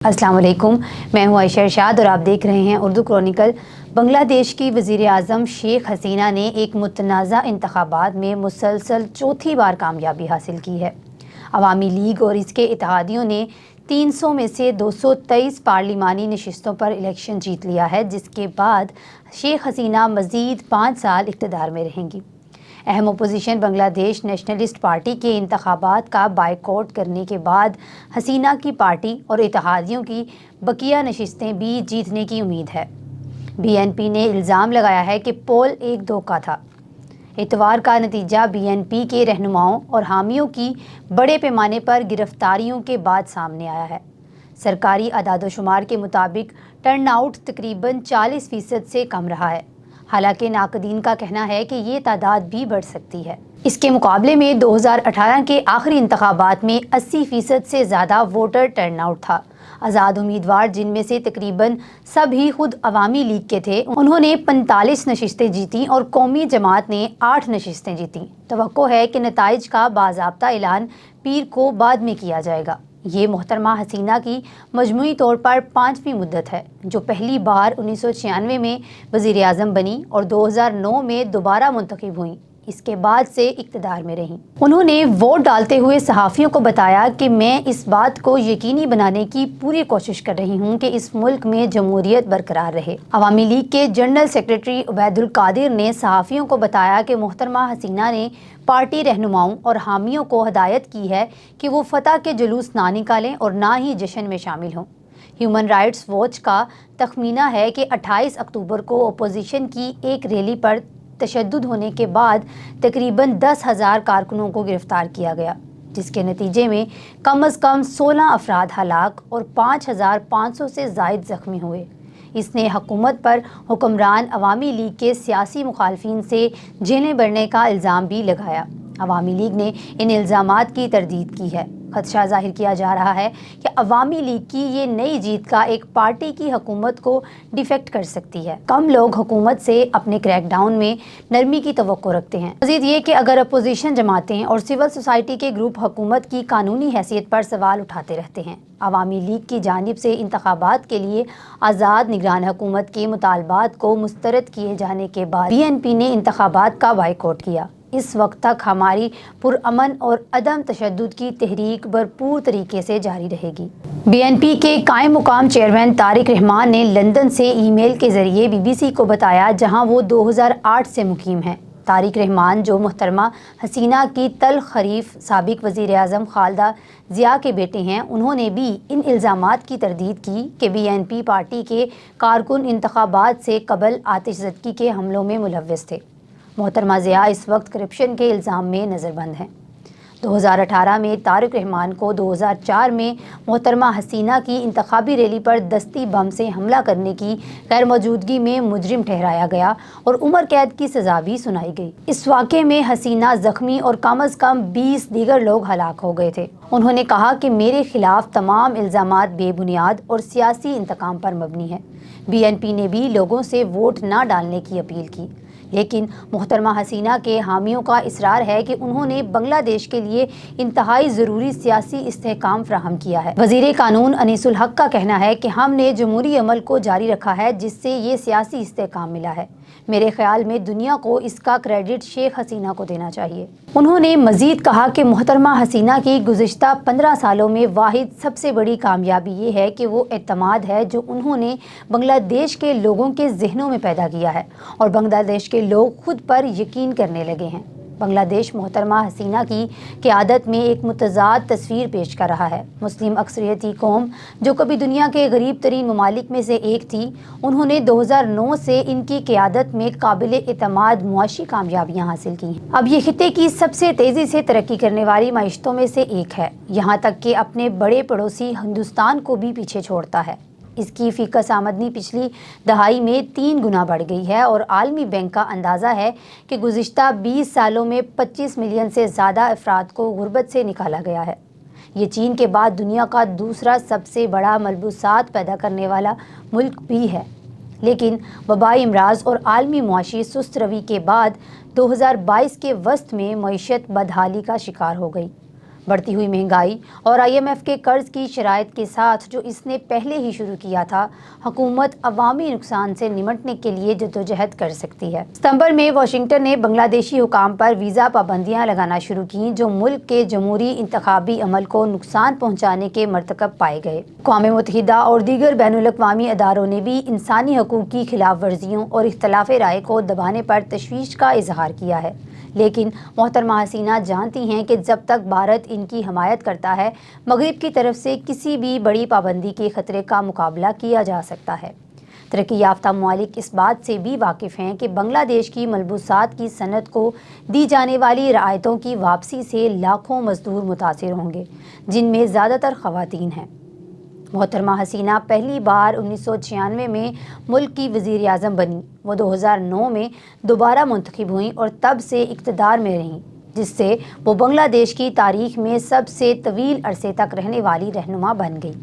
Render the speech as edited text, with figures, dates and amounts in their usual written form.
अस्सलाम वालेकुम, मैं हूं आयशा इरशाद और आप देख रहे हैं उर्दू क्रॉनिकल। बांग्लादेश की वज़ीर आज़म शेख हसीना ने एक मुतनाज़ा इंतखाबात में मुसलसल चौथी बार कामयाबी हासिल की है। अवामी लीग और इसके इत्तेहादियों ने 300 में से 223 पार्लिमानी नशिस्तों पर इलेक्शन जीत लिया है, जिसके बाद शेख हसीना मज़ीद 5 साल इक़्तिदार में रहेंगी। अहम अपोजिशन बांग्लादेश नेशनलिस्ट पार्टी के इंतखाबात का बायकॉट करने के बाद हसीना की पार्टी और इत्तेहादियों की बकिया नशिस्तें भी जीतने की उम्मीद है। BNP ने इल्ज़ाम लगाया है कि पोल एक धोखा था। इतवार का नतीजा BNP के रहनुमाओं और हामियों की बड़े पैमाने पर गिरफ्तारियों के बाद सामने आया है। सरकारी अदाद-ओ-शुमार के मुताबिक टर्न आउट तकरीबन 40% से कम रहा है। हालांकि नाकदीन का कहना है कि ये तादाद भी बढ़ सकती है। इसके मुकाबले में 2018 के आखिरी इंतखाबात में 80% से ज़्यादा वोटर टर्न आउट था। आज़ाद उम्मीदवार, जिनमें से तकरीबन सभी खुद अवामी लीग के थे, उन्होंने 45 नशिस्तें जीतीं और कौमी जमात ने 8 नशिस्तें जीतीं। तवक्को है कि नताइज का बाज़ाब्ता ऐलान पीर को बाद में किया जाएगा। ये मोहतरमा हसीना की मजमूई तौर पर 5वीं मुद्दत है, जो पहली बार 1996 में वज़ीर आज़म बनी और 2009 में दोबारा मुंतखब हुई। इसके बाद से इक़्तिदार में रहीं। उन्होंने वोट डालते हुए सहाफ़ियों को बताया कि मैं इस बात को यकीनी बनाने की पूरी कोशिश कर रही हूँ कि इस मुल्क में जमहूरियत बरकरार रहे। अवामी लीग के जनरल सेक्रेटरी उबैदुल कादिर ने सहाफ़ियों को बताया कि मोहतरमा हसीना ने पार्टी रहनुमाओं और हामियों को हदायत की है कि वो फतह के जुलूस ना निकालें और ना ही जश्न में शामिल हों। ह्यूमन राइट्स वॉच का तखमीना है कि 28 अक्टूबर को अपोजिशन की एक रैली पर तशद्दुद होने के बाद तकरीबन 10,000 कारकुनों को गिरफ्तार किया गया, जिसके नतीजे में कम अज़ कम 16 अफराद हलाक और 5,500 से ज़ायद ज़ख्मी हुए। इसने हुकूमत पर हुक्मरान अवामी लीग के सियासी मुखालफिन से जेलें बढ़ने का इल्ज़ाम भी लगाया। अवामी लीग ने इन इल्ज़ामात की तरदीद की है। खदशा जाहिर किया जा रहा है कि अवामी लीग की ये नई जीत का एक पार्टी की हुकूमत को डिफेक्ट कर सकती है। कम लोग हुकूमत से अपने क्रैकडाउन में नरमी की तवक्को रखते हैं। मज़ीद ये कि अगर अपोजिशन जमातें और सिविल सोसाइटी के ग्रुप हुकूमत की कानूनी हैसियत पर सवाल उठाते रहते हैं। अवामी लीग की जानिब से इंतखाबात के लिए आज़ाद निगरान हुकूमत के मुतालबात को मुस्तरद किए जाने के बाद BNP ने इंतखाबात का बायकॉट किया। इस वक्त तक हमारी पुरअमन और अदम तशद्दुद की तहरीक भरपूर तरीके से जारी रहेगी। BNP के कायम मुकाम चेयरमैन तारिक रहमान ने लंदन से ईमेल के ज़रिए BBC को बताया, जहां वो 2008 से मुकीम हैं। तारिक रहमान, जो मोहतरमा हसीना की तल खरीफ साबिक वज़ीर आज़म खालिदा ज़िया के बेटे हैं, उन्होंने भी इन इल्ज़ामात की तरदीद की कि BNP पार्टी के कारकुन इंतखाबात से कबल आतिशज़दगी के हमलों में मुलव्वस थे। मोहतरमा ज़िया इस वक्त करप्शन के इल्ज़ाम में नज़रबंद हैं। 2018 में तारिक रहमान को 2004 में मोहतरमा हसीना की इंतखाबी रैली पर दस्ती बम से हमला करने की गैर मौजूदगी में मुजरिम ठहराया गया और उम्र कैद की सज़ा भी सुनाई गई। इस वाक़े में हसीना ज़ख्मी और कम अज़ कम 20 दीगर लोग हलाक हो गए थे। उन्होंने कहा कि मेरे खिलाफ तमाम इल्ज़ामात बेबुनियाद और सियासी इंतकाम पर मबनी है। BNP ने भी लोगों से वोट न डालने की अपील की, लेकिन मोहतरमा हसीना के हामियों का इसरार है कि उन्होंने बांग्लादेश के लिए इंतहाई ज़रूरी सियासी इस्तेहकाम फ्राहम किया है। वज़ीर कानून अनीसुल हक का कहना है कि हमने जमहूरी अमल को जारी रखा है, जिससे ये सियासी इस्तेहकाम मिला है। मेरे ख्याल में दुनिया को इसका क्रेडिट शेख हसीना को देना चाहिए। उन्होंने मज़ीद कहा कि मोहतरमा हसीना की गुज़िश्ता 15 सालों में वाहिद सबसे बड़ी कामयाबी ये है कि वो एतमाद है जो उन्होंने बांग्लादेश के लोगों के जहनों में पैदा किया है और बांग्लादेश के लोग खुद पर यकीन करने लगे हैं। बांग्लादेश मोहतरमा हसीना की क़यादत में एक मुतज़ाद तस्वीर पेश कर रहा है। मुस्लिम अक्सरियती कौम, जो कभी दुनिया के गरीब तरीन ममालिक में से एक थी, उन्होंने 2009 से इनकी क़यादत में काबिल एतमाद मुआशी कामयाबियाँ हासिल की हैं। अब ये खित्ते की सबसे तेज़ी से तरक्की करने वाली मईशतों में से एक है, यहाँ तक कि अपने बड़े पड़ोसी हिंदुस्तान को भी पीछे छोड़ता है। इसकी फ़ीकस आमदनी पिछली दहाई में 3 गुना बढ़ गई है और आलमी बैंक का अंदाज़ा है कि गुज़िश्ता 20 सालों में 25 मिलियन से ज़्यादा अफराद को गुर्बत से निकाला गया है। ये चीन के बाद दुनिया का दूसरा सबसे बड़ा मलबूसात पैदा करने वाला मुल्क भी है, लेकिन वबाई अमराज और आलमी मुआशी सुस्त रवी के बाद 2022 के वस्त में मईशत बदहाली का शिकार हो गई। بڑھتی ہوئی مہنگائی اور IMF کے قرض کی شرائط کے ساتھ جو اس نے پہلے ہی شروع کیا تھا، حکومت عوامی نقصان سے نمٹنے کے لیے جدوجہد کر سکتی ہے۔ ستمبر میں واشنگٹن نے بنگلہ دیشی حکام پر ویزا پابندیاں لگانا شروع کیں جو ملک کے جمہوری انتخابی عمل کو نقصان پہنچانے کے مرتکب پائے گئے۔ اقوام متحدہ اور دیگر بین الاقوامی اداروں نے بھی انسانی حقوق کی خلاف ورزیوں اور اختلاف رائے کو دبانے پر تشویش کا اظہار کیا ہے، لیکن محترمہ حسینہ جانتی ہیں کہ جب تک بھارت ان کی حمایت کرتا ہے، مغرب کی طرف سے کسی بھی بڑی پابندی کے خطرے کا مقابلہ کیا جا سکتا ہے۔ ترقی یافتہ ممالک اس بات سے بھی واقف ہیں کہ بنگلہ دیش کی ملبوسات کی صنعت کو دی جانے والی رعایتوں کی واپسی سے لاکھوں مزدور متاثر ہوں گے، جن میں زیادہ تر خواتین ہیں۔ محترمہ حسینہ پہلی بار 1996 میں ملک کی وزیر اعظم بنیں۔ وہ 2009 میں دوبارہ منتخب ہوئیں اور تب سے اقتدار میں رہیں، جس سے وہ بنگلہ دیش کی تاریخ میں سب سے طویل عرصے تک رہنے والی رہنما بن گئی۔